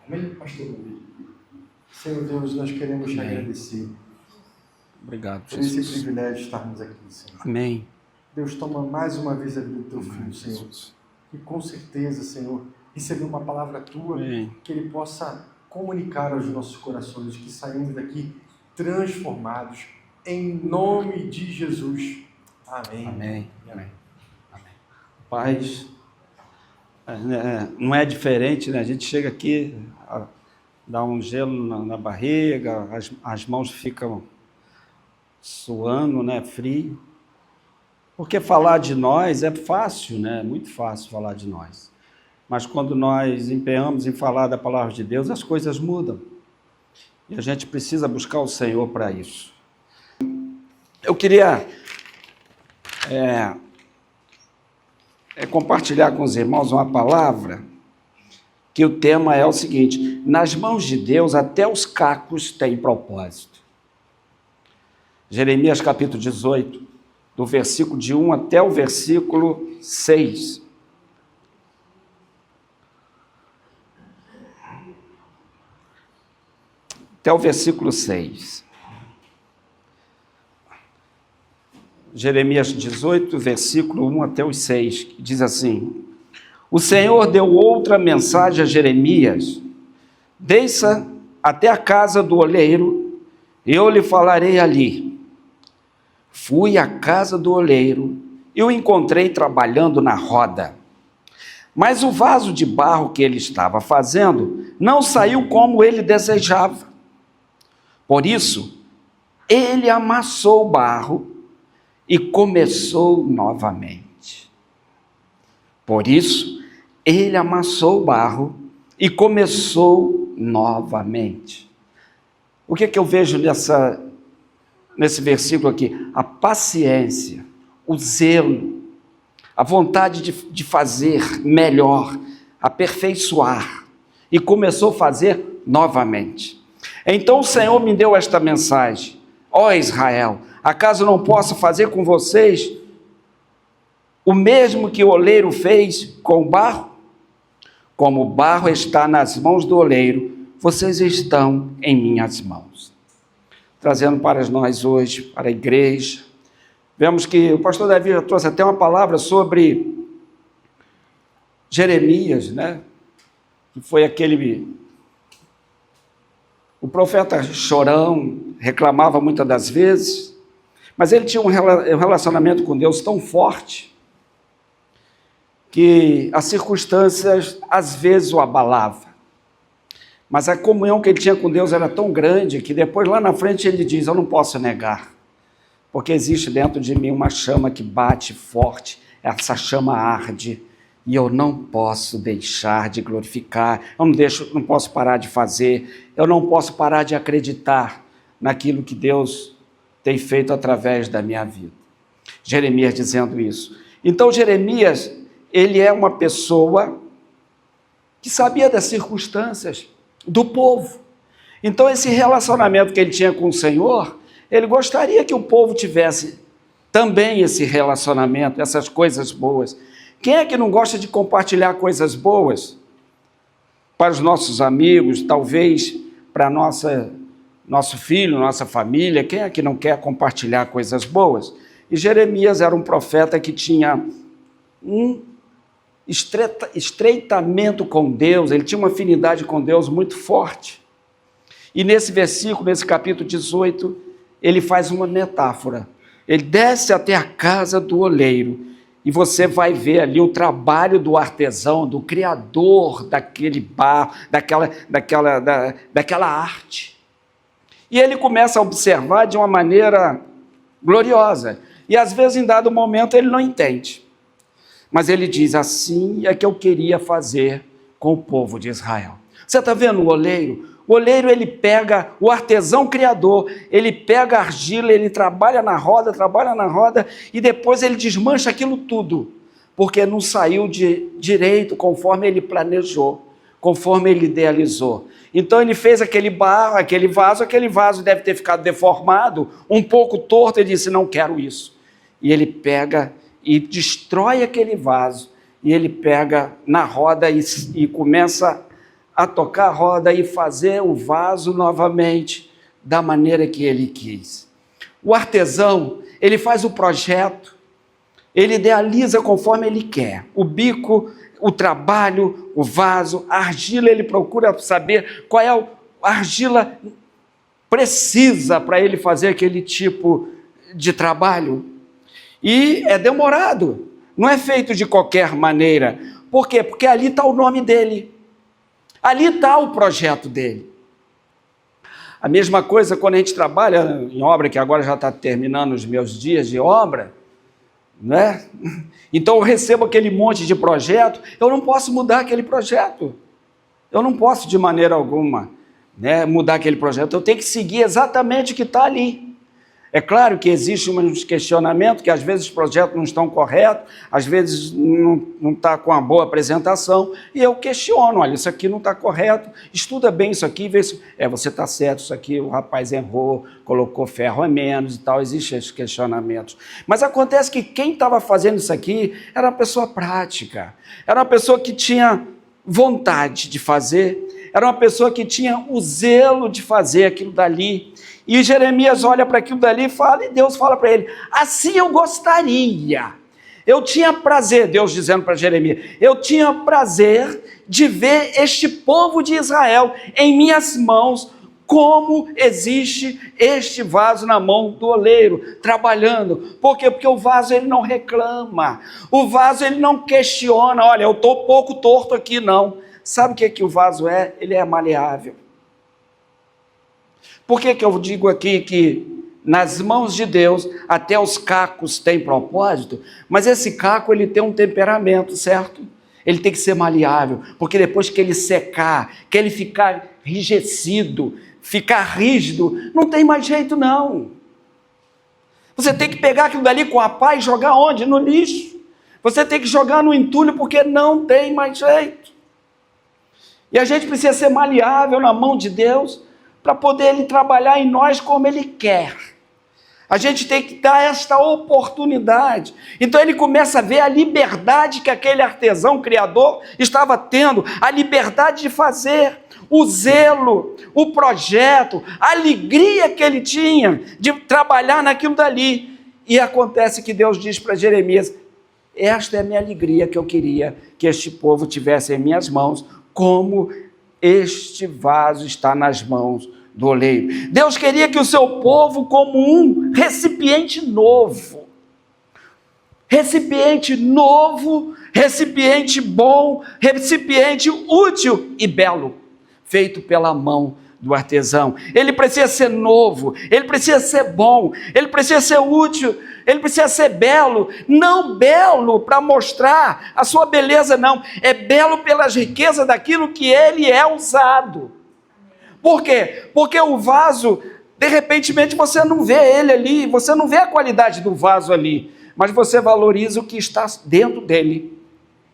Amém, pastor Luiz? Senhor Deus, nós queremos te agradecer. Obrigado, por esse Jesus. privilégio de estarmos aqui, Senhor. Amém. Deus, toma mais uma vez a vida do teu filho, Amém, Senhor. Jesus. E com certeza, Senhor, receber uma palavra tua, Amém. que ele possa comunicar aos nossos corações, que saímos daqui transformados, em nome de Jesus. Amém. Amém. Amém. Amém. Paz, não é diferente, né? A gente chega aqui, dá um gelo na barriga, as mãos ficam suando, né? Frio. Porque falar de nós é fácil, né? É muito fácil falar de nós. Mas quando nós empenhamos em falar da palavra de Deus, as coisas mudam. E a gente precisa buscar o Senhor para isso. Eu queria compartilhar com os irmãos uma palavra, que o tema é o seguinte: nas mãos de Deus até os cacos têm propósito. Jeremias capítulo 18, do versículo de 1 até o versículo 6. Até o versículo 6. Jeremias 18, versículo 1 até os 6, que diz assim: o Senhor deu outra mensagem a Jeremias: desça até a casa do oleiro, eu lhe falarei ali. Fui à casa do oleiro e o encontrei trabalhando na roda. Mas o vaso de barro que ele estava fazendo não saiu como ele desejava. Por isso, ele amassou o barro e começou novamente. Por isso, ele amassou o barro e começou novamente. O que eu vejo nesse versículo aqui? A paciência, o zelo, a vontade de fazer melhor, aperfeiçoar. E começou a fazer novamente. Então o Senhor me deu esta mensagem: ó Israel, acaso não posso fazer com vocês o mesmo que o oleiro fez com o barro? Como o barro está nas mãos do oleiro, vocês estão em minhas mãos. Trazendo para nós hoje, para a igreja, vemos que o pastor Davi já trouxe até uma palavra sobre Jeremias, né? Que foi o profeta chorão, reclamava muitas das vezes, mas ele tinha um relacionamento com Deus tão forte que as circunstâncias às vezes o abalavam. Mas a comunhão que ele tinha com Deus era tão grande que depois lá na frente ele diz: eu não posso negar, porque existe dentro de mim uma chama que bate forte, essa chama arde, e eu não posso deixar de glorificar, eu não posso parar de fazer, eu não posso parar de acreditar naquilo que Deus tem feito através da minha vida. Jeremias dizendo isso. Então Jeremias, ele é uma pessoa que sabia das circunstâncias do povo. Então esse relacionamento que ele tinha com o Senhor, ele gostaria que o povo tivesse também esse relacionamento, essas coisas boas. Quem é que não gosta de compartilhar coisas boas para os nossos amigos, talvez para nosso filho, nossa família? Quem é que não quer compartilhar coisas boas? E Jeremias era um profeta que tinha um estreitamento com Deus, ele tinha uma afinidade com Deus muito forte. E nesse versículo, nesse capítulo 18, ele faz uma metáfora. Ele desce até a casa do oleiro, e você vai ver ali o trabalho do artesão, do criador daquele barro, daquela arte. E ele começa a observar de uma maneira gloriosa. E às vezes, em dado momento, ele não entende. Mas ele diz: assim é que eu queria fazer com o povo de Israel. Você está vendo o oleiro? O oleiro, ele pega, o artesão criador, ele pega a argila, ele trabalha na roda, e depois ele desmancha aquilo tudo, porque não saiu direito conforme ele planejou, conforme ele idealizou. Então ele fez aquele barro, aquele vaso deve ter ficado deformado, um pouco torto, ele disse: não quero isso. E ele pega e destrói aquele vaso, e ele pega na roda e começa a tocar a roda e fazer o vaso novamente da maneira que ele quis. O artesão, ele faz o projeto, ele idealiza conforme ele quer. O bico, o trabalho, o vaso, a argila, ele procura saber qual é a argila precisa para ele fazer aquele tipo de trabalho. E é demorado, não é feito de qualquer maneira. Por quê? Porque ali está o nome dele, ali está o projeto dele. A mesma coisa quando a gente trabalha em obra, que agora já está terminando os meus dias de obra, né? Então eu recebo aquele monte de projeto, eu não posso mudar aquele projeto, eu não posso de maneira alguma, né, mudar aquele projeto, eu tenho que seguir exatamente o que está ali. É claro que existe um questionamento, que às vezes os projetos não estão corretos, às vezes não está com uma boa apresentação, e eu questiono, olha, isso aqui não está correto, estuda bem isso aqui, vê se... você está certo, isso aqui o rapaz errou, colocou ferro a menos e tal, existem esses questionamentos. Mas acontece que quem estava fazendo isso aqui era uma pessoa prática, era uma pessoa que tinha vontade de fazer, era uma pessoa que tinha o zelo de fazer aquilo dali. E Jeremias olha para aquilo dali e fala, e Deus fala para ele, assim eu gostaria, eu tinha prazer, Deus dizendo para Jeremias, eu tinha prazer de ver este povo de Israel em minhas mãos, como existe este vaso na mão do oleiro, trabalhando. Por quê? Porque o vaso ele não reclama, o vaso ele não questiona, olha, eu estou um pouco torto aqui, não. Sabe o que o vaso é? Ele é maleável. Por que eu digo aqui que nas mãos de Deus até os cacos têm propósito, mas esse caco ele tem um temperamento, certo? Ele tem que ser maleável, porque depois que ele secar, que ele ficar enrijecido, ficar rígido, não tem mais jeito não. Você tem que pegar aquilo dali com a pá e jogar onde? No lixo. Você tem que jogar no entulho porque não tem mais jeito. E a gente precisa ser maleável na mão de Deus, para poder ele trabalhar em nós como ele quer. A gente tem que dar esta oportunidade. Então ele começa a ver a liberdade que aquele artesão criador estava tendo, a liberdade de fazer, o zelo, o projeto, a alegria que ele tinha de trabalhar naquilo dali. E acontece que Deus diz para Jeremias, esta é a minha alegria que eu queria que este povo tivesse em minhas mãos, como este vaso está nas mãos do oleiro. Deus queria que o seu povo, como um recipiente novo, recipiente bom, recipiente útil e belo, feito pela mão do artesão. Ele precisa ser novo, ele precisa ser bom, ele precisa ser útil, ele precisa ser belo, não belo para mostrar a sua beleza, não, é belo pelas riquezas daquilo que ele é usado. Por quê? Porque o vaso, de repente você não vê ele ali, você não vê a qualidade do vaso ali, mas você valoriza o que está dentro dele,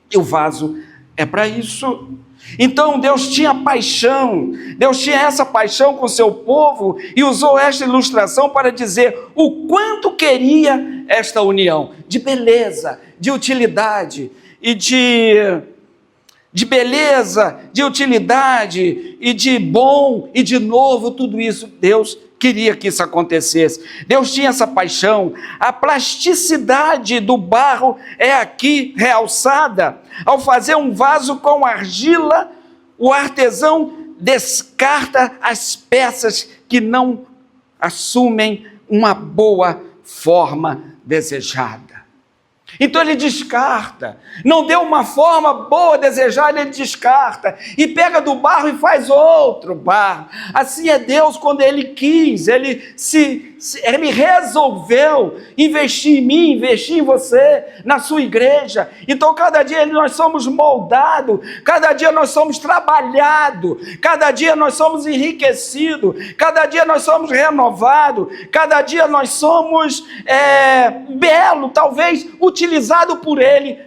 e o vaso é para isso. Então Deus tinha paixão, Deus tinha essa paixão com o seu povo e usou esta ilustração para dizer o quanto queria esta união de beleza, de utilidade e de beleza, de utilidade e de bom e de novo, tudo isso Deus queria que isso acontecesse. Deus tinha essa paixão. A plasticidade do barro é aqui realçada. Ao fazer um vaso com argila, o artesão descarta as peças que não assumem uma boa forma desejada. Então ele descarta, não deu uma forma boa desejada, ele descarta, e pega do barro e faz outro barro. Assim é Deus quando ele quis, ele resolveu investir em mim, investir em você, na sua igreja. Então cada dia nós somos moldados, cada dia nós somos trabalhados, cada dia nós somos enriquecidos, cada dia nós somos renovados, cada dia nós somos belo, talvez utilizado por ele,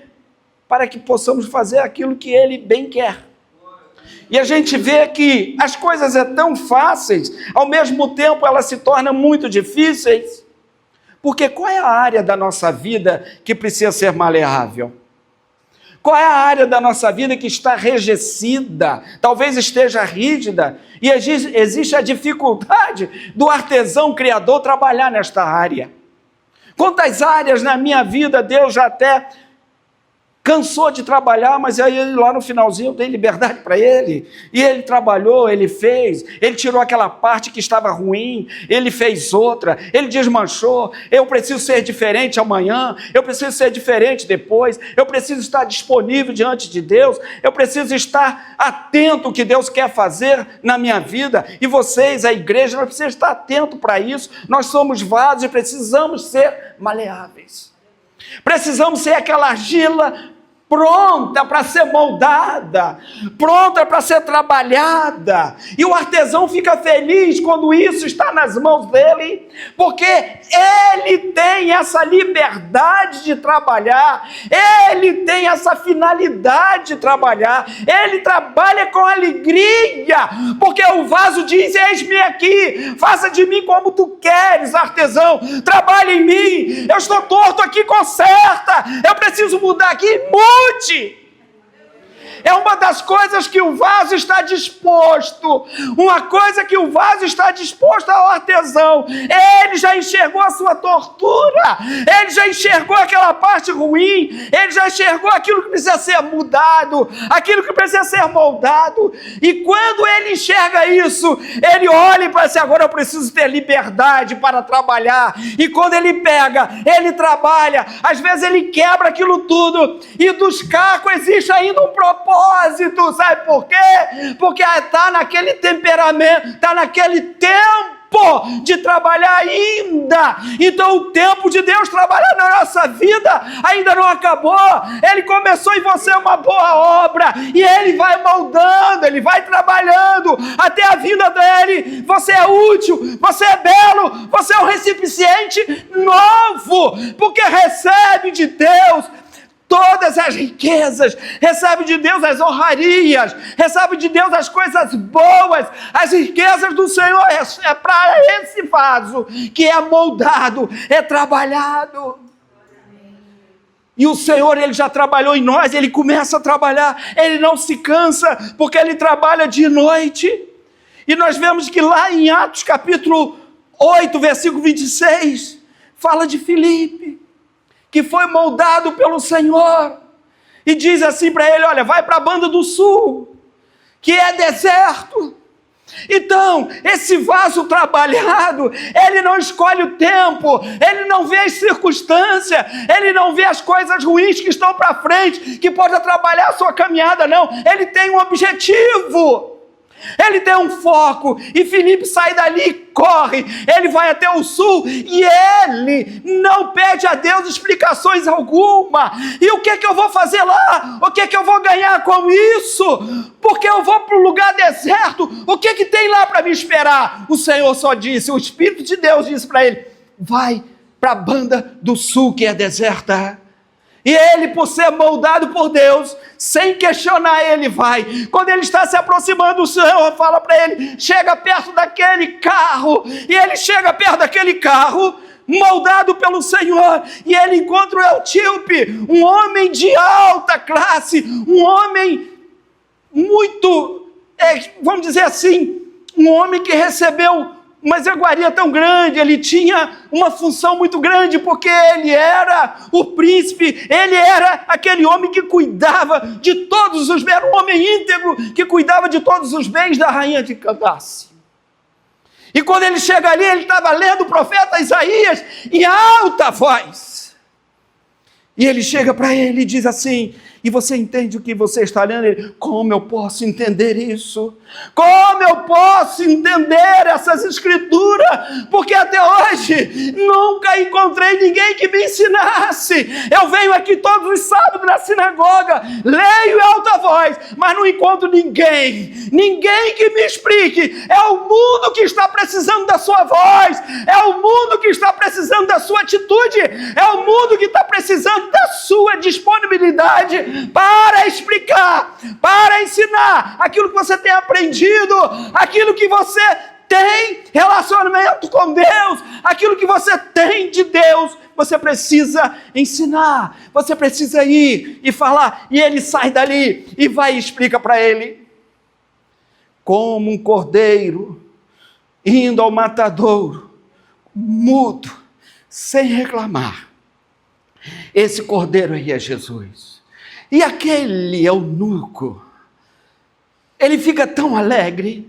para que possamos fazer aquilo que ele bem quer. E a gente vê que as coisas é tão fáceis, ao mesmo tempo elas se tornam muito difíceis, porque qual é a área da nossa vida que precisa ser maleável? Qual é a área da nossa vida que está enrijecida, talvez esteja rígida, e existe a dificuldade do artesão criador trabalhar nesta área? Quantas áreas na minha vida Deus já até cansou de trabalhar, mas aí ele, lá no finalzinho eu dei liberdade para ele, e ele trabalhou, ele fez, ele tirou aquela parte que estava ruim, ele fez outra, ele desmanchou. Eu preciso ser diferente amanhã, eu preciso ser diferente depois, eu preciso estar disponível diante de Deus, eu preciso estar atento ao que Deus quer fazer na minha vida, e vocês, a igreja, nós precisamos estar atentos para isso. Nós somos vasos e precisamos ser maleáveis, precisamos ser aquela argila pronta para ser moldada, pronta para ser trabalhada, e o artesão fica feliz quando isso está nas mãos dele, porque ele tem essa liberdade de trabalhar, ele tem essa finalidade de trabalhar, ele trabalha com alegria, porque o vaso diz: eis-me aqui, faça de mim como tu queres, artesão, trabalha em mim, eu estou torto aqui, conserta, eu preciso mudar aqui, mude. É uma das coisas que o vaso está disposto, uma coisa que o vaso está disposto ao artesão. Ele já enxergou a sua tortura, ele já enxergou aquela parte ruim, ele já enxergou aquilo que precisa ser mudado, aquilo que precisa ser moldado, e quando ele enxerga isso, ele olha e fala assim: agora eu preciso ter liberdade para trabalhar. E quando ele pega, ele trabalha, às vezes ele quebra aquilo tudo, e dos cacos existe ainda um propósito. Sabe por quê? Porque está naquele temperamento, está naquele tempo de trabalhar ainda. Então o tempo de Deus trabalhar na nossa vida ainda não acabou. Ele começou em você uma boa obra, e ele vai moldando, ele vai trabalhando até a vinda dele. Você é útil, você é belo, você é um recipiente novo, porque recebe de Deus todas as riquezas, recebe de Deus as honrarias, recebe de Deus as coisas boas. As riquezas do Senhor é para esse vaso que é moldado, é trabalhado. E o Senhor, ele já trabalhou em nós, ele começa a trabalhar, ele não se cansa, porque ele trabalha de noite. E nós vemos que lá em Atos capítulo 8, versículo 26, fala de Filipe, que foi moldado pelo Senhor, e diz assim para ele: olha, vai para a banda do sul, que é deserto. Então, esse vaso trabalhado, ele não escolhe o tempo, ele não vê as circunstâncias, ele não vê as coisas ruins que estão para frente, que pode atrapalhar a sua caminhada, não. Ele tem um objetivo, ele tem um foco, e Filipe sai dali e corre, ele vai até o sul, e ele não pede a Deus explicações alguma. E o que é que eu vou fazer lá? O que é que eu vou ganhar com isso? Porque eu vou para um lugar deserto, o que é que tem lá para me esperar? O Senhor só disse, o Espírito de Deus disse para ele: vai para a banda do sul, que é deserta. E ele, por ser moldado por Deus, sem questionar, ele vai. Quando ele está se aproximando, o Senhor fala para ele: chega perto daquele carro. E ele chega perto daquele carro, moldado pelo Senhor, e ele encontra o Etíope, um homem de alta classe, um homem muito, vamos dizer assim, um homem que recebeu uma iguaria tão grande, ele tinha uma função muito grande, porque ele era o príncipe, ele era aquele homem que cuidava de todos os bens, era um homem íntegro, que cuidava de todos os bens da rainha de Candace. E quando ele chega ali, ele estava lendo o profeta Isaías em alta voz, e ele chega para ele e diz assim: e você entende o que você está lendo? Ele: como eu posso entender isso? Como eu posso entender essas escrituras? Porque até hoje nunca encontrei ninguém que me ensinasse. Eu venho aqui todos os sábados na sinagoga, leio em alta voz, mas não encontro ninguém que me explique. É o mundo que está precisando da sua voz, é o mundo que está precisando da sua atitude, é o mundo que está precisando da sua disponibilidade para explicar, para ensinar aquilo que você tem aprendido, aquilo que você tem relacionamento com Deus, aquilo que você tem de Deus você precisa ensinar, você precisa ir e falar. E ele sai dali e vai e explica para ele. Como um cordeiro indo ao matadouro, mudo, sem reclamar. Esse cordeiro aí é Jesus. E aquele eunuco, ele fica tão alegre,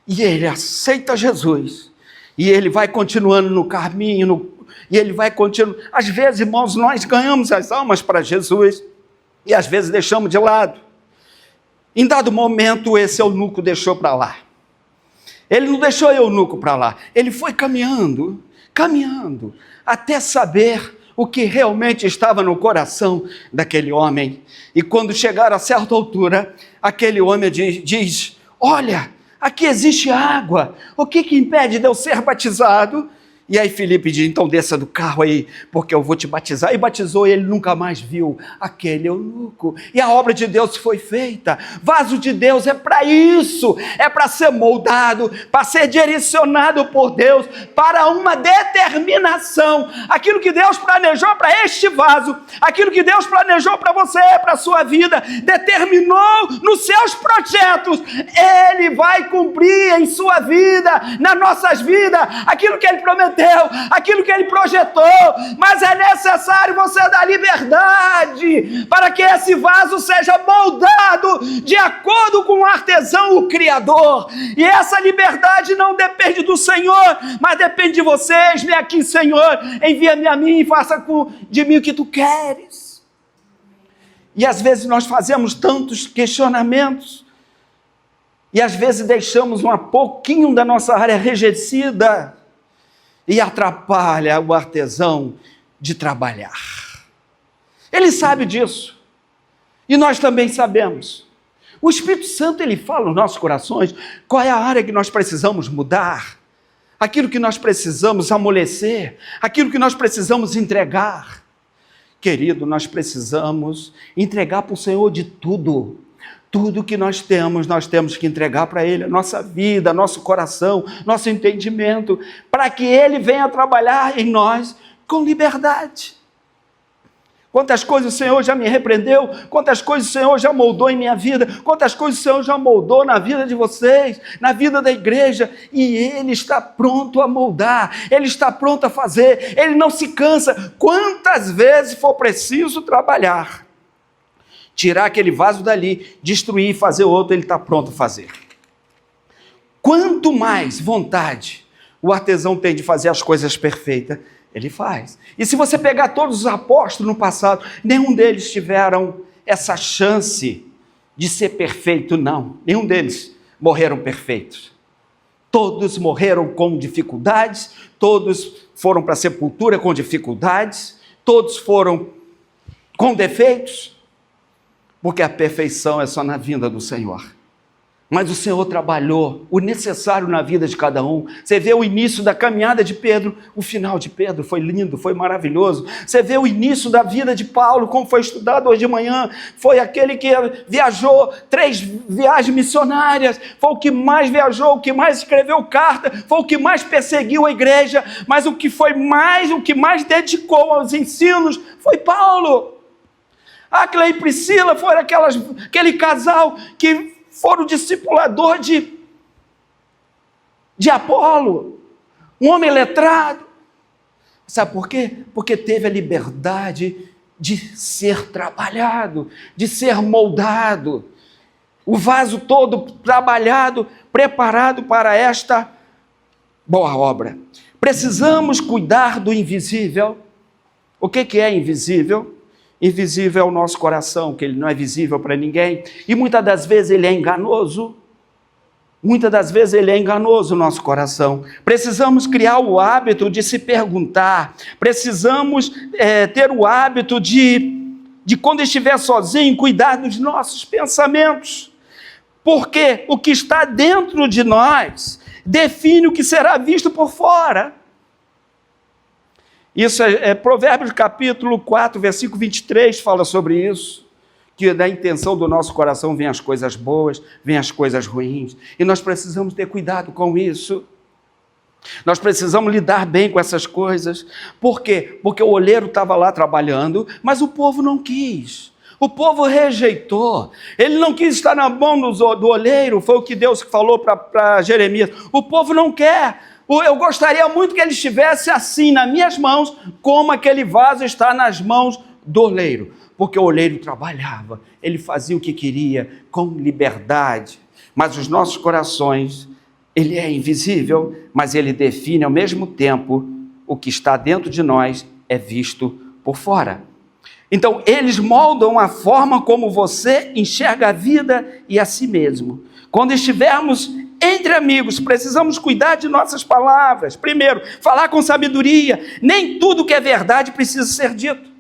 e ele aceita Jesus, e ele vai continuando no caminho, e ele vai continuando. Às vezes, irmãos, nós ganhamos as almas para Jesus, e às vezes deixamos de lado. Em dado momento, esse eunuco deixou para lá. Ele não deixou o eunuco para lá, ele foi caminhando, até saber o que realmente estava no coração daquele homem. E quando chegaram a certa altura, aquele homem diz: olha, aqui existe água, o que impede de eu ser batizado? E aí Filipe diz: então desça do carro aí, porque eu vou te batizar. E batizou, e ele nunca mais viu aquele eunuco. E a obra de Deus foi feita. Vaso de Deus é para isso, é para ser moldado, para ser direcionado por Deus, para uma determinação. Aquilo que Deus planejou para este vaso, aquilo que Deus planejou para você, para a sua vida, determinou nos seus projetos, Ele vai cumprir em sua vida, nas nossas vidas, aquilo que Ele prometeu, aquilo que Ele projetou. Mas é necessário você dar liberdade para que esse vaso seja moldado de acordo com o artesão, o Criador. E essa liberdade não depende do Senhor, mas depende de vocês. Vem aqui, Senhor, envia-me a mim e faça de mim o que Tu queres. E às vezes nós fazemos tantos questionamentos, e às vezes deixamos um pouquinho da nossa área enrijecida, e atrapalha o artesão de trabalhar. Ele sabe disso, e nós também sabemos. O Espírito Santo, ele fala nos nossos corações qual é a área que nós precisamos mudar, aquilo que nós precisamos amolecer, aquilo que nós precisamos entregar. Querido, nós precisamos entregar para o Senhor de tudo. Tudo que nós temos que entregar para Ele, a nossa vida, nosso coração, nosso entendimento, para que Ele venha trabalhar em nós com liberdade. Quantas coisas o Senhor já me repreendeu, quantas coisas o Senhor já moldou em minha vida, quantas coisas o Senhor já moldou na vida de vocês, na vida da igreja, e Ele está pronto a moldar, Ele está pronto a fazer, Ele não se cansa, quantas vezes for preciso trabalhar. Tirar aquele vaso dali, destruir e fazer outro, Ele está pronto a fazer. Quanto mais vontade o artesão tem de fazer as coisas perfeitas, ele faz. E se você pegar todos os apóstolos no passado, nenhum deles tiveram essa chance de ser perfeito, não. Nenhum deles morreram perfeitos. Todos morreram com dificuldades, todos foram para a sepultura com dificuldades, todos foram com defeitos, porque a perfeição é só na vinda do Senhor. Mas o Senhor trabalhou o necessário na vida de cada um. Você vê o início da caminhada de Pedro, o final de Pedro foi lindo, foi maravilhoso. Você vê o início da vida de Paulo, como foi estudado hoje de manhã, foi aquele que viajou 3 viagens missionárias, foi o que mais viajou, o que mais escreveu carta, foi o que mais perseguiu a igreja, mas o que mais dedicou aos ensinos foi Paulo. Aquila e Priscila foram aquele casal que foram discipulador de Apolo, um homem letrado. Sabe por quê? Porque teve a liberdade de ser trabalhado, de ser moldado. O vaso todo trabalhado, preparado para esta boa obra. Precisamos cuidar do invisível. O que é invisível? Invisível é o nosso coração, que ele não é visível para ninguém, e muitas das vezes ele é enganoso. Muitas das vezes ele é enganoso, o nosso coração. Precisamos criar o hábito de se perguntar, precisamos ter o hábito de quando estiver sozinho, cuidar dos nossos pensamentos, porque o que está dentro de nós define o que será visto por fora. Isso é Provérbios capítulo 4, versículo 23, fala sobre isso, que da intenção do nosso coração vem as coisas boas, vem as coisas ruins, e nós precisamos ter cuidado com isso. Nós precisamos lidar bem com essas coisas. Por quê? Porque o olheiro estava lá trabalhando, mas o povo não quis. O povo rejeitou. Ele não quis estar na mão do olheiro, foi o que Deus falou para Jeremias. O povo não quer. Eu gostaria muito que ele estivesse assim, nas minhas mãos, como aquele vaso está nas mãos do olheiro. Porque o olheiro trabalhava, ele fazia o que queria, com liberdade. Mas os nossos corações, ele é invisível, mas ele define ao mesmo tempo o que está dentro de nós é visto por fora. Então, eles moldam a forma como você enxerga a vida e a si mesmo. Quando estivermos entre amigos, precisamos cuidar de nossas palavras. Primeiro, falar com sabedoria. Nem tudo que é verdade precisa ser dito.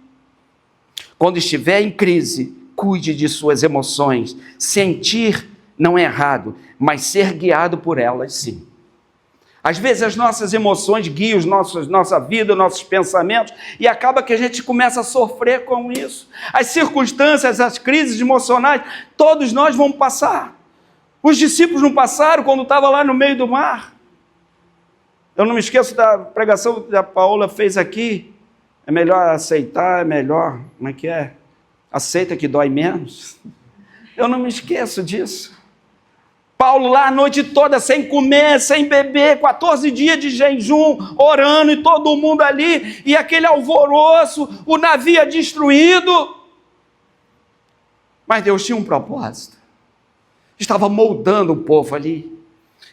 Quando estiver em crise, cuide de suas emoções. Sentir não é errado, mas ser guiado por elas, sim. Às vezes as nossas emoções guiam nossa vida, nossos pensamentos, e acaba que a gente começa a sofrer com isso. As circunstâncias, as crises emocionais, todos nós vamos passar. Os discípulos não passaram quando estavam lá no meio do mar. Eu não me esqueço da pregação que a Paola fez aqui. É melhor aceitar, é melhor, como é que é? Aceita que dói menos. Eu não me esqueço disso. Paulo lá a noite toda sem comer, sem beber, 14 dias de jejum, orando e todo mundo ali, e aquele alvoroço, o navio destruído. Mas Deus tinha um propósito. Estava moldando o povo ali.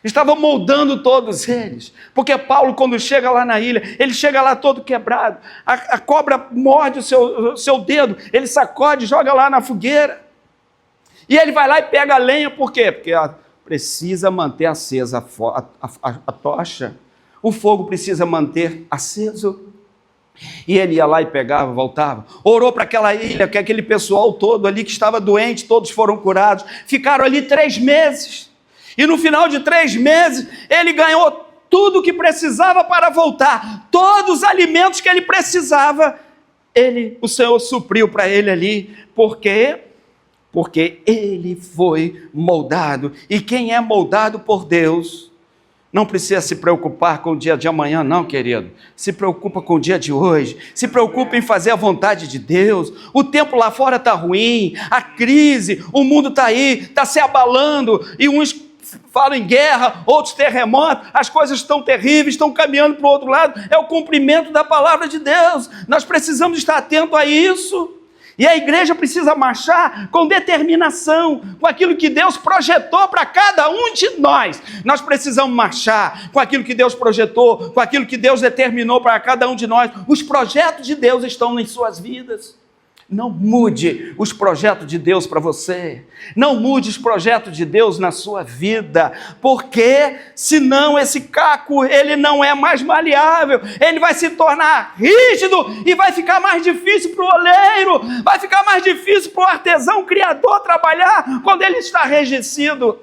Estava moldando todos eles. Porque Paulo, quando chega lá na ilha, ele chega lá todo quebrado. A cobra morde o seu dedo, ele sacode e joga lá na fogueira. E ele vai lá e pega a lenha, por quê? Porque precisa manter acesa a tocha. O fogo precisa manter aceso. E ele ia lá e pegava, voltava. Orou para aquela ilha, que aquele pessoal todo ali que estava doente, todos foram curados. Ficaram ali 3 meses. E no final de 3 meses, ele ganhou tudo o que precisava para voltar. Todos os alimentos que ele precisava, o Senhor supriu para ele ali. Por quê? Porque ele foi moldado. E quem é moldado por Deus não precisa se preocupar com o dia de amanhã, não, querido. Se preocupa com o dia de hoje. Se preocupa em fazer a vontade de Deus. O tempo lá fora está ruim, a crise, o mundo está aí, está se abalando, e uns falam em guerra, outros terremotos, as coisas estão terríveis, estão caminhando para o outro lado. É o cumprimento da palavra de Deus. Nós precisamos estar atentos a isso. E a igreja precisa marchar com determinação, com aquilo que Deus projetou para cada um de nós. Nós precisamos marchar com aquilo que Deus projetou, com aquilo que Deus determinou para cada um de nós. Os projetos de Deus estão em suas vidas. Não mude os projetos de Deus para você. Não mude os projetos de Deus na sua vida. Porque senão esse caco, ele não é mais maleável. Ele vai se tornar rígido e vai ficar mais difícil para o oleiro. Vai ficar mais difícil para o artesão criador trabalhar quando ele está enrijecido.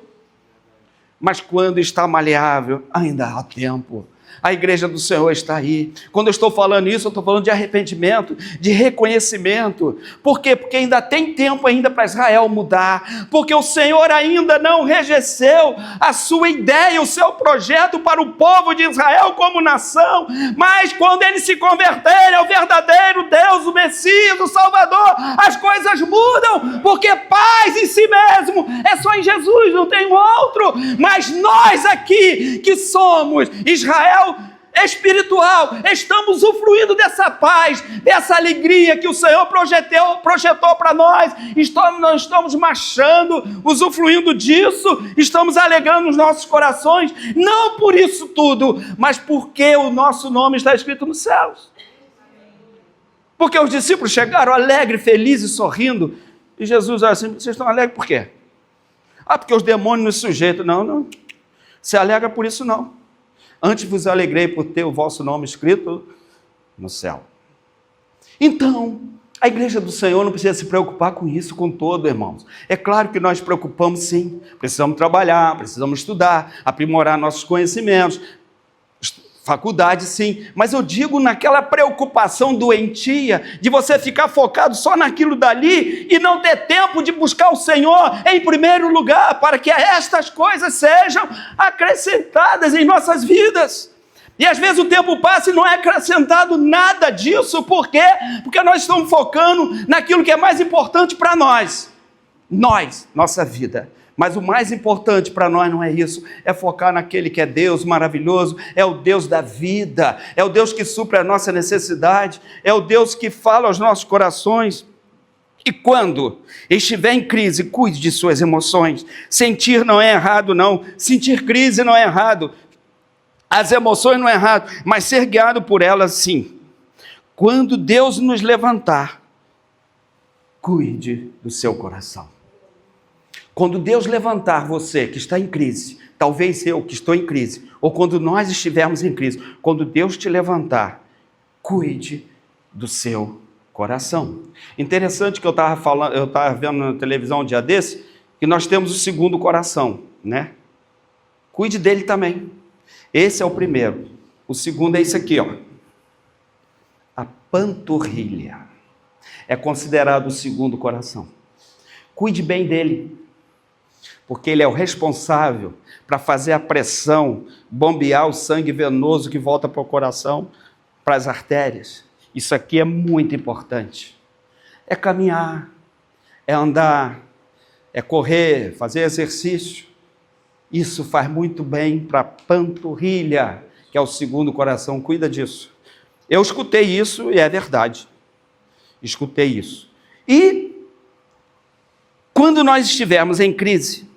Mas quando está maleável, ainda há tempo. A igreja do Senhor está aí. Quando eu estou falando isso, eu estou falando de arrependimento, de reconhecimento. Por quê? Porque ainda tem tempo ainda para Israel mudar. Porque o Senhor ainda não regeceu a sua ideia, o seu projeto para o povo de Israel como nação. Mas quando eles se converterem ao verdadeiro Deus, o Messias, o Salvador, as coisas mudam. Porque paz em si mesmo é só em Jesus, não tem outro. Mas nós aqui, que somos Israel espiritual, estamos usufruindo dessa paz, dessa alegria que o Senhor projetou para nós. Nós estamos marchando, usufruindo disso, estamos alegrando nos nossos corações, não por isso tudo, mas porque o nosso nome está escrito nos céus. Porque os discípulos chegaram alegres, felizes, sorrindo, e Jesus olha assim: vocês estão alegres por quê? Porque os demônios nos sujeitam. Não se alegra por isso não. Antes vos alegrei por ter o vosso nome escrito no céu. Então, a igreja do Senhor não precisa se preocupar com isso, com todo, irmãos. É claro que nós preocupamos sim. Precisamos trabalhar, precisamos estudar, aprimorar nossos conhecimentos. Faculdade sim, mas eu digo naquela preocupação doentia de você ficar focado só naquilo dali e não ter tempo de buscar o Senhor em primeiro lugar, para que estas coisas sejam acrescentadas em nossas vidas. E às vezes o tempo passa e não é acrescentado nada disso. Por quê? Porque nós estamos focando naquilo que é mais importante para nós. Nossa vida. Mas o mais importante para nós não é isso, é focar naquele que é Deus maravilhoso, é o Deus da vida, é o Deus que supre a nossa necessidade, é o Deus que fala aos nossos corações. E quando estiver em crise, cuide de suas emoções. Sentir não é errado, não. Sentir crise não é errado. As emoções não é errado, mas ser guiado por elas, sim. Quando Deus nos levantar, cuide do seu coração. Quando Deus levantar você que está em crise, talvez eu que estou em crise, ou quando nós estivermos em crise, quando Deus te levantar, cuide do seu coração. Interessante que eu estava vendo na televisão um dia desse, que nós temos o segundo coração, né? Cuide dele também. Esse é o primeiro. O segundo é esse aqui, ó. A panturrilha. É considerado o segundo coração. Cuide bem dele, porque ele é o responsável para fazer a pressão, bombear o sangue venoso que volta para o coração, para as artérias. Isso aqui é muito importante. É caminhar, é andar, é correr, fazer exercício. Isso faz muito bem para a panturrilha, que é o segundo coração. Cuida disso. Eu escutei isso e é verdade. Escutei isso. E quando nós estivermos em crise,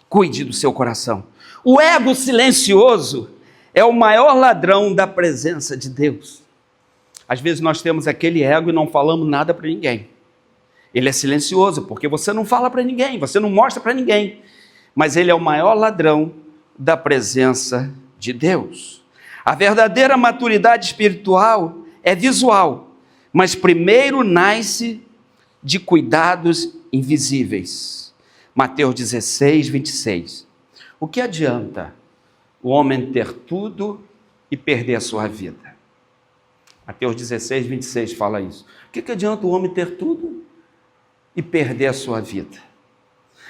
cuide do seu coração. O ego silencioso é o maior ladrão da presença de Deus. Às vezes nós temos aquele ego e não falamos nada para ninguém. Ele é silencioso porque você não fala para ninguém, você não mostra para ninguém. Mas ele é o maior ladrão da presença de Deus. A verdadeira maturidade espiritual é visual, mas primeiro nasce de cuidados invisíveis. Mateus 16, 26. O que adianta o homem ter tudo e perder a sua vida? Mateus 16, 26 fala isso. O que adianta o homem ter tudo e perder a sua vida?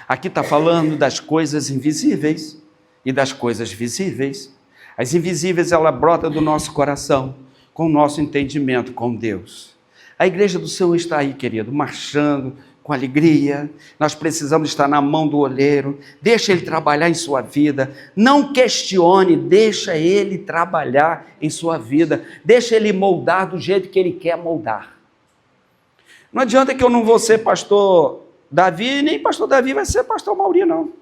Aqui está falando das coisas invisíveis e das coisas visíveis. As invisíveis, ela brota do nosso coração, com o nosso entendimento com Deus. A igreja do Senhor está aí, querido, marchando com alegria. Nós precisamos estar na mão do oleiro. Deixa ele trabalhar em sua vida. Não questione, deixa ele trabalhar em sua vida. Deixa ele moldar do jeito que ele quer moldar. Não adianta que eu não vou ser pastor Davi, nem pastor Davi vai ser pastor Mauri, não.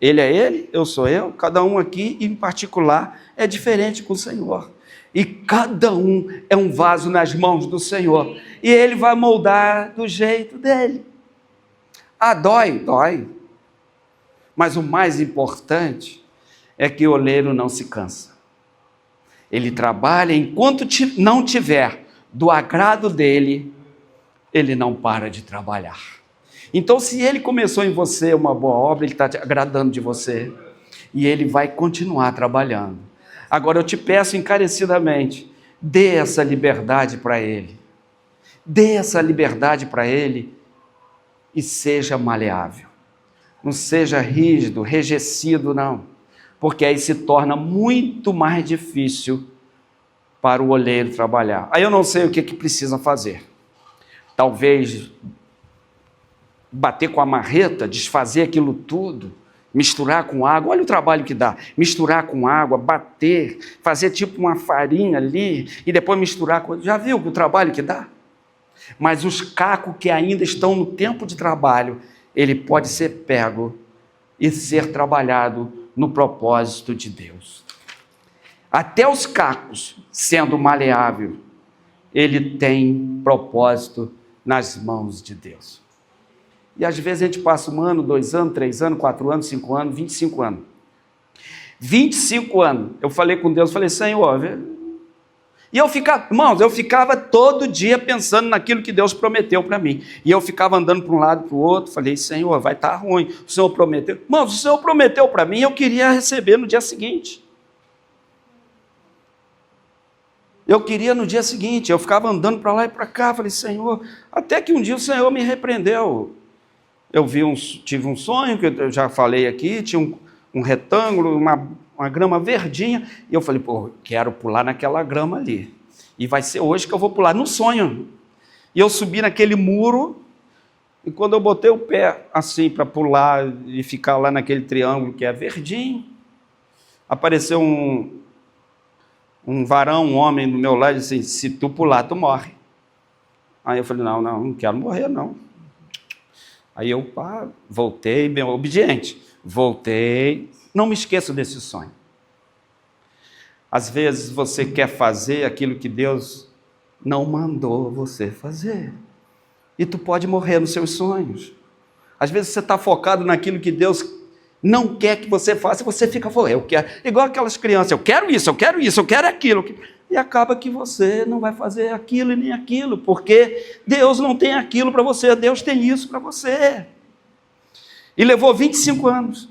Ele é ele, eu sou eu, cada um aqui, em particular, é diferente com o Senhor. E cada um é um vaso nas mãos do Senhor. E ele vai moldar do jeito dele. Ah, dói. Mas o mais importante é que o oleiro não se cansa. Ele trabalha enquanto não tiver do agrado dele, ele não para de trabalhar. Então, se ele começou em você uma boa obra, ele está te agradando de você. E ele vai continuar trabalhando. Agora, eu te peço encarecidamente, dê essa liberdade para ele. Dê essa liberdade para ele e seja maleável. Não seja rígido, enrijecido, não. Porque aí se torna muito mais difícil para o oleiro trabalhar. Aí eu não sei o que precisa fazer. Talvez bater com a marreta, desfazer aquilo tudo, misturar com água, olha o trabalho que dá, misturar com água, bater, fazer tipo uma farinha ali, e depois misturar com... Já viu o trabalho que dá? Mas os cacos que ainda estão no tempo de trabalho, ele pode ser pego e ser trabalhado no propósito de Deus. Até os cacos, sendo maleável, ele tem propósito nas mãos de Deus. E às vezes a gente passa 1 ano, 2 anos, 3 anos, 4 anos, 5 anos, 25 anos. 25 anos, eu falei com Deus, falei, Senhor, e eu ficava todo dia pensando naquilo que Deus prometeu para mim. E eu ficava andando para um lado, para o outro, falei, Senhor, vai estar ruim, o Senhor prometeu. Irmãos, o Senhor prometeu para mim, eu queria receber no dia seguinte. Eu queria no dia seguinte, eu ficava andando para lá e para cá, falei, Senhor, até que um dia o Senhor me repreendeu. Eu tive um sonho, que eu já falei aqui, tinha um retângulo, uma uma grama verdinha, e eu falei, pô, quero pular naquela grama ali. E vai ser hoje que eu vou pular, no sonho. E eu subi naquele muro, e quando eu botei o pé assim para pular e ficar lá naquele triângulo que é verdinho, apareceu um varão, um homem do meu lado, e disse assim, se tu pular, tu morre. Aí eu falei, não quero morrer, não. Aí eu voltei, bem obediente, voltei, não me esqueço desse sonho. Às vezes você quer fazer aquilo que Deus não mandou você fazer, e tu pode morrer nos seus sonhos. Às vezes você está focado naquilo que Deus não quer que você faça, e você fica, eu quero, igual aquelas crianças, eu quero isso, eu quero aquilo, e acaba que você não vai fazer aquilo e nem aquilo, porque Deus não tem aquilo para você, Deus tem isso para você. E levou 25 anos.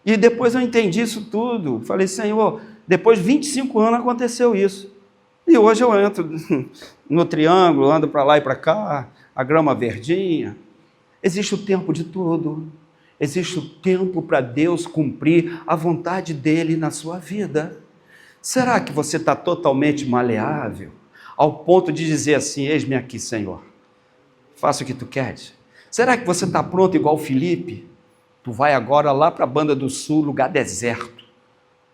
E depois eu entendi isso tudo, falei, Senhor, depois de 25 anos aconteceu isso. E hoje eu entro no triângulo, ando para lá e para cá, a grama verdinha. Existe o tempo de tudo. Existe o tempo para Deus cumprir a vontade dEle na sua vida. Será que você está totalmente maleável, ao ponto de dizer assim, eis-me aqui, Senhor, faça o que tu queres? Será que você está pronto igual Filipe? Tu vai agora lá para a Banda do Sul, lugar deserto.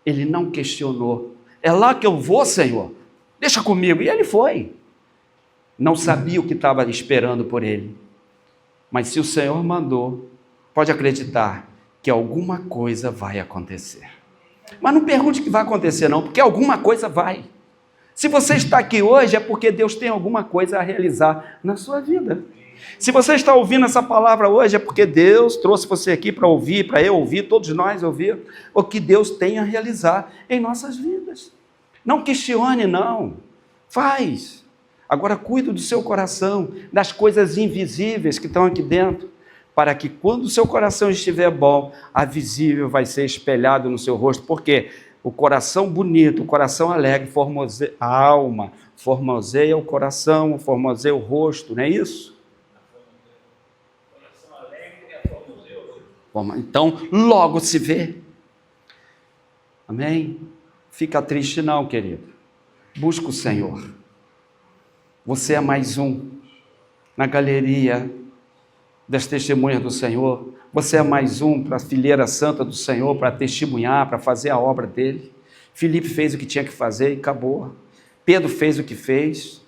Ele não questionou. É lá que eu vou, Senhor. Deixa comigo. E ele foi. Não sabia o que estava esperando por ele. Mas se o Senhor mandou, pode acreditar que alguma coisa vai acontecer. Mas não pergunte o que vai acontecer não, porque alguma coisa vai. Se você está aqui hoje, é porque Deus tem alguma coisa a realizar na sua vida. Se você está ouvindo essa palavra hoje, é porque Deus trouxe você aqui para ouvir, para eu ouvir, todos nós ouvir, o que Deus tem a realizar em nossas vidas. Não questione, não. Faz. Agora cuide do seu coração, das coisas invisíveis que estão aqui dentro, para que quando o seu coração estiver bom, a visível vai ser espelhado no seu rosto. Por quê? O coração bonito, o coração alegre, formoseia a alma, formoseia o coração, formoseia o rosto, não é isso? O coração alegre é formoseia o rosto. Então, logo se vê. Amém? Fica triste não, querido. Busca o Senhor. Você é mais um na galeria das testemunhas do Senhor. Você é mais um para a fileira santa do Senhor, para testemunhar, para fazer a obra dele. Filipe fez o que tinha que fazer e acabou. Pedro fez o que fez.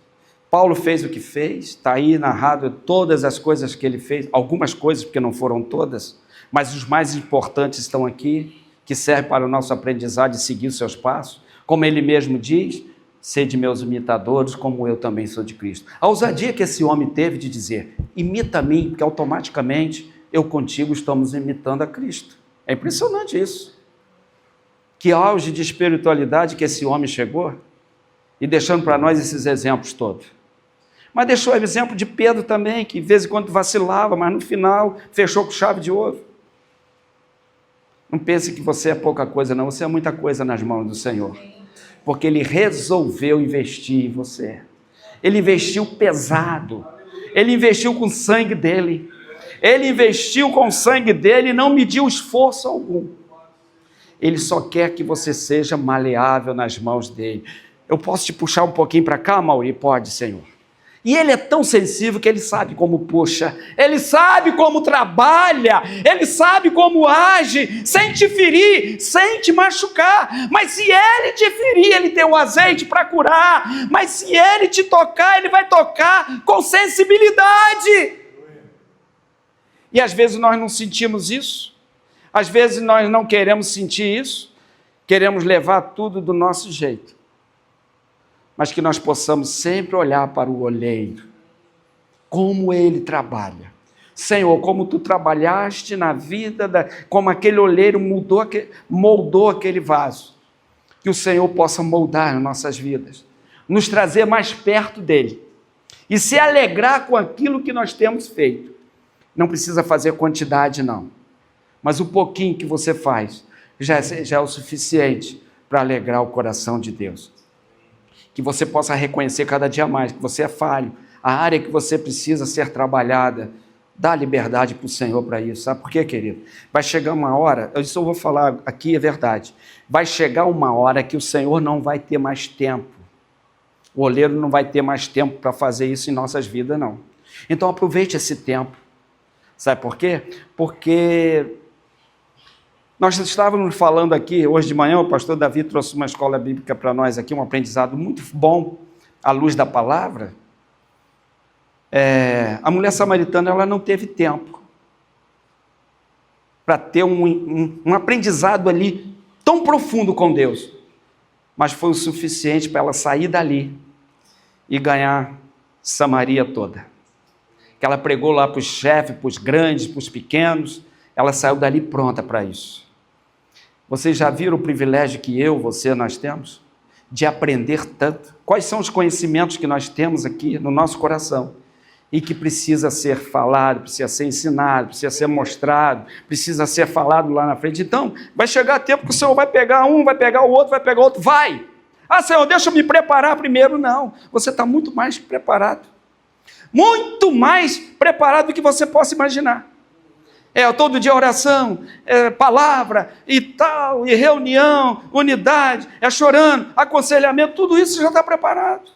Paulo fez o que fez. Está aí narrado todas as coisas que ele fez. Algumas coisas, porque não foram todas, mas os mais importantes estão aqui, que servem para o nosso aprendizado de seguir os seus passos. Como ele mesmo diz, sede meus imitadores, como eu também sou de Cristo. A ousadia que esse homem teve de dizer, imita a mim, porque automaticamente eu contigo estamos imitando a Cristo. É impressionante isso. Que auge de espiritualidade que esse homem chegou, e deixando para nós esses exemplos todos. Mas deixou o exemplo de Pedro também, que de vez em quando vacilava, mas no final fechou com chave de ouro. Não pense que você é pouca coisa, não. Você é muita coisa nas mãos do Senhor. Porque Ele resolveu investir em você. Ele investiu pesado. Ele investiu com o sangue dEle. Ele investiu com o sangue dEle e não mediu esforço algum. Ele só quer que você seja maleável nas mãos dEle. Eu posso te puxar um pouquinho para cá, Mauri? Pode, Senhor. E Ele é tão sensível que Ele sabe como puxa, Ele sabe como trabalha, Ele sabe como age, sem te ferir, sem te machucar. Mas se Ele te ferir, Ele tem o azeite para curar. Mas se Ele te tocar, Ele vai tocar com sensibilidade. E às vezes nós não sentimos isso, às vezes nós não queremos sentir isso, queremos levar tudo do nosso jeito. Mas que nós possamos sempre olhar para o olheiro, como ele trabalha. Senhor, como tu trabalhaste na vida, como aquele olheiro moldou aquele vaso, que o Senhor possa moldar as nossas vidas, nos trazer mais perto dele, e se alegrar com aquilo que nós temos feito. Não precisa fazer quantidade não, mas o pouquinho que você faz, já é o suficiente para alegrar o coração de Deus. Que você possa reconhecer cada dia mais que você é falho, a área que você precisa ser trabalhada, Dá liberdade para o Senhor para isso. Sabe por quê, querido? Vai chegar uma hora, eu vou falar aqui, é verdade. Vai chegar uma hora que o Senhor não vai ter mais tempo. O oleiro não vai ter mais tempo para fazer isso em nossas vidas, não. Então aproveite esse tempo. Sabe por quê? Porque nós estávamos falando aqui, hoje de manhã, o pastor Davi trouxe uma escola bíblica para nós aqui, um aprendizado muito bom, à luz da palavra. A mulher samaritana, ela não teve tempo para ter um aprendizado ali tão profundo com Deus, mas foi o suficiente para ela sair dali e ganhar Samaria toda. Que ela pregou lá para os chefes, para os grandes, para os pequenos, ela saiu dali pronta para isso. Vocês já viram o privilégio que nós temos de aprender tanto? Quais são os conhecimentos que nós temos aqui no nosso coração e que precisa ser falado, precisa ser ensinado, precisa ser mostrado, precisa ser falado lá na frente? Então, vai chegar tempo que o Senhor vai pegar um, vai pegar o outro, vai pegar o outro, vai! Ah, Senhor, deixa eu me preparar primeiro. Não, você está muito mais preparado. Muito mais preparado do que você possa imaginar. Todo dia oração, palavra e tal, e reunião, unidade, chorando, aconselhamento, tudo isso já está preparado.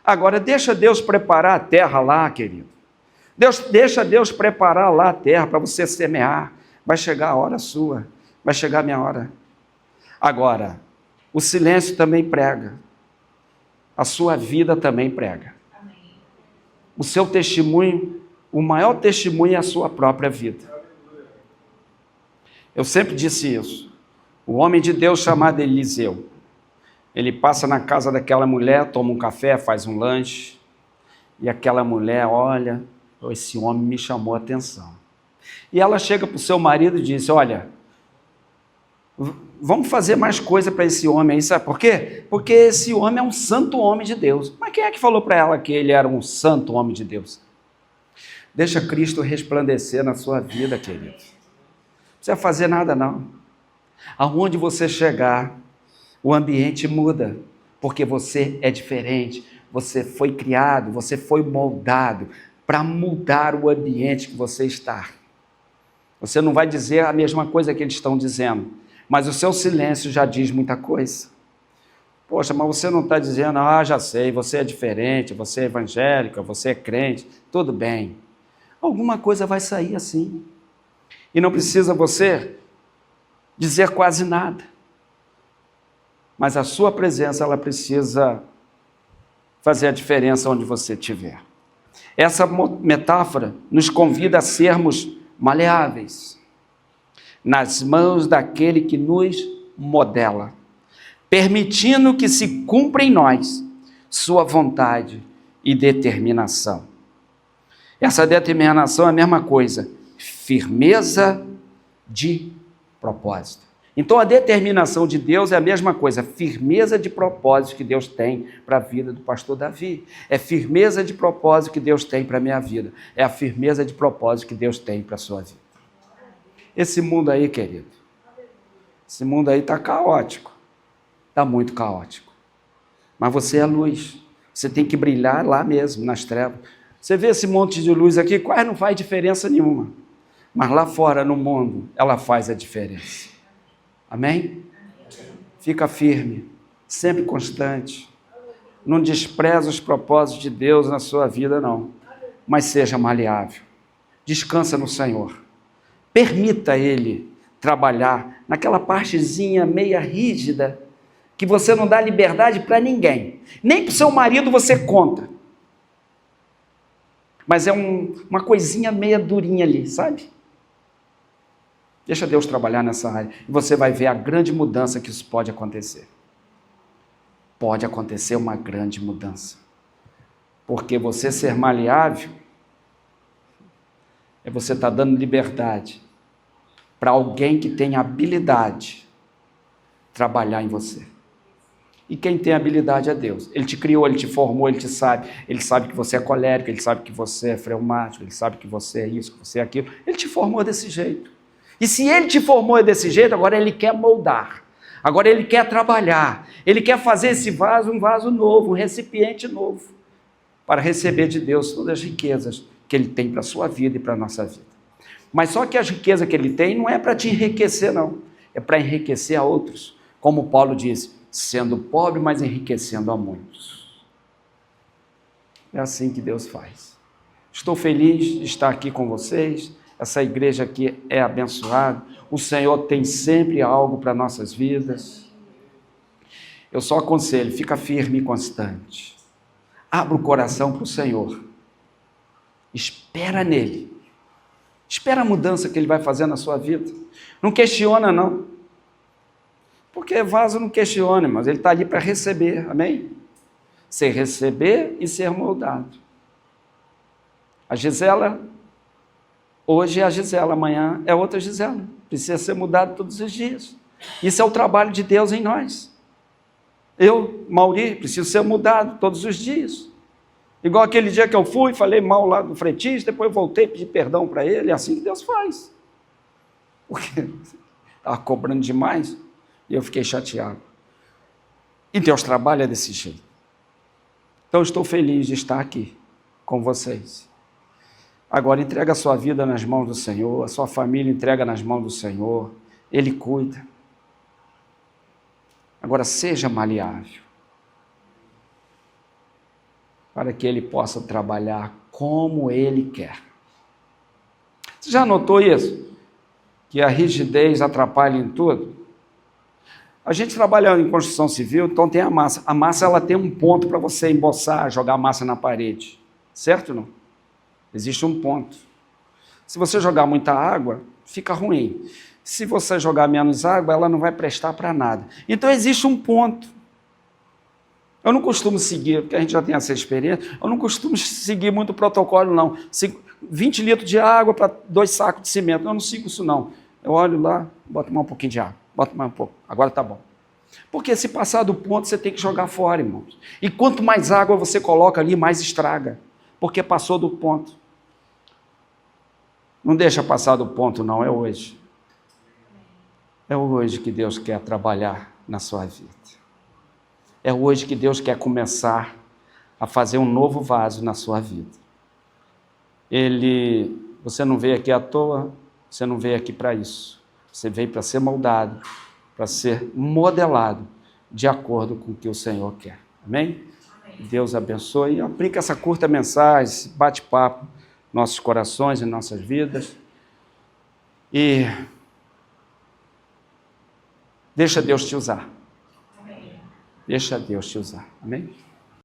Agora, deixa Deus preparar a terra lá, querido. Deixa Deus preparar lá a terra para você semear. Vai chegar a hora sua, vai chegar a minha hora. Agora, o silêncio também prega. A sua vida também prega. O seu testemunho, o maior testemunho é a sua própria vida. Eu sempre disse isso. O homem de Deus chamado Eliseu, ele passa na casa daquela mulher, toma um café, faz um lanche, e aquela mulher olha, esse homem me chamou a atenção. E ela chega para o seu marido e diz, olha, vamos fazer mais coisa para esse homem aí, sabe por quê? Porque esse homem é um santo homem de Deus. Mas quem é que falou para ela que ele era um santo homem de Deus? Deixa Cristo resplandecer na sua vida, querido. Não precisa fazer nada, não. Aonde você chegar, o ambiente muda, porque você é diferente, você foi criado, você foi moldado para mudar o ambiente que você está. Você não vai dizer a mesma coisa que eles estão dizendo, mas o seu silêncio já diz muita coisa. Poxa, mas você não está dizendo, já sei, você é diferente, você é evangélica, você é crente, tudo bem. Alguma coisa vai sair assim. E não precisa você dizer quase nada. Mas a sua presença, ela precisa fazer a diferença onde você estiver. Essa metáfora nos convida a sermos maleáveis nas mãos daquele que nos modela, permitindo que se cumpra em nós sua vontade e determinação. Essa determinação é a mesma coisa, firmeza de propósito. Então a determinação de Deus é a mesma coisa, firmeza de propósito que Deus tem para a vida do pastor Davi. É firmeza de propósito que Deus tem para a minha vida. É a firmeza de propósito que Deus tem para a sua vida. Esse mundo aí, querido, esse mundo aí está caótico. Está muito caótico. Mas você é a luz. Você tem que brilhar lá mesmo, nas trevas. Você vê esse monte de luz aqui, quase não faz diferença nenhuma. Mas lá fora, no mundo, ela faz a diferença. Amém? Fica firme, sempre constante. Não despreza os propósitos de Deus na sua vida, não. Mas seja maleável. Descansa no Senhor. Permita Ele trabalhar naquela partezinha meia rígida que você não dá liberdade para ninguém. Nem para o seu marido você conta. Mas é uma coisinha meia durinha ali, sabe? Deixa Deus trabalhar nessa área. E você vai ver a grande mudança que isso pode acontecer. Pode acontecer uma grande mudança. Porque você ser maleável é você estar dando liberdade para alguém que tem habilidade trabalhar em você. E quem tem habilidade é Deus. Ele te criou, Ele te formou, Ele te sabe. Ele sabe que você é colérico, Ele sabe que você é fleumático, Ele sabe que você é isso, que você é aquilo. Ele te formou desse jeito. E se Ele te formou desse jeito, agora Ele quer moldar. Agora Ele quer trabalhar. Ele quer fazer esse vaso um vaso novo, um recipiente novo, para receber de Deus todas as riquezas que Ele tem para a sua vida e para a nossa vida. Mas só que a riqueza que Ele tem não é para te enriquecer, não. É para enriquecer a outros. Como Paulo diz, sendo pobre, mas enriquecendo a muitos. É assim que Deus faz. Estou feliz de estar aqui com vocês. Essa igreja aqui é abençoada. O Senhor tem sempre algo para nossas vidas. Eu só aconselho, fica firme e constante. Abra o coração para o Senhor. Espera nele. Espera a mudança que Ele vai fazer na sua vida. Não questiona, não. Porque vaso não questiona, mas ele está ali para receber, amém? Ser receber e ser moldado. A Gisela, hoje é a Gisela, amanhã é outra Gisela. Precisa ser mudado todos os dias. Isso é o trabalho de Deus em nós. Eu, Mauri, preciso ser mudado todos os dias. Igual aquele dia que eu fui, falei mal lá do frentista, depois voltei, pedi perdão para ele, é assim que Deus faz. Porque estava cobrando demais e eu fiquei chateado. E Deus trabalha desse jeito. Então estou feliz de estar aqui com vocês. Agora entrega a sua vida nas mãos do Senhor, a sua família entrega nas mãos do Senhor, Ele cuida. Agora seja maleável, para que Ele possa trabalhar como Ele quer. Você já notou isso? Que a rigidez atrapalha em tudo? A gente trabalha em construção civil, então tem a massa. A massa ela tem um ponto para você emboçar, jogar a massa na parede. Certo ou não? Existe um ponto. Se você jogar muita água, fica ruim. Se você jogar menos água, ela não vai prestar para nada. Então existe um ponto. Eu não costumo seguir, porque a gente já tem essa experiência, eu não costumo seguir muito o protocolo, não. 20 litros de água para 2 sacos de cimento. Eu não sigo isso, não. Eu olho lá, boto mais um pouquinho de água. Bota mais um pouco. Agora tá bom. Porque se passar do ponto, você tem que jogar fora, irmãos. E quanto mais água você coloca ali, mais estraga. Porque passou do ponto. Não deixa passar do ponto, não. É hoje. É hoje que Deus quer trabalhar na sua vida. É hoje que Deus quer começar a fazer um novo vaso na sua vida. Você não veio aqui à toa, você não veio aqui para isso. Você veio para ser moldado, para ser modelado de acordo com o que o Senhor quer. Amém? Amém. Deus abençoe. Aplica essa curta mensagem, esse bate-papo em nossos corações e nossas vidas. E deixa Deus te usar. Amém. Deixa Deus te usar. Amém?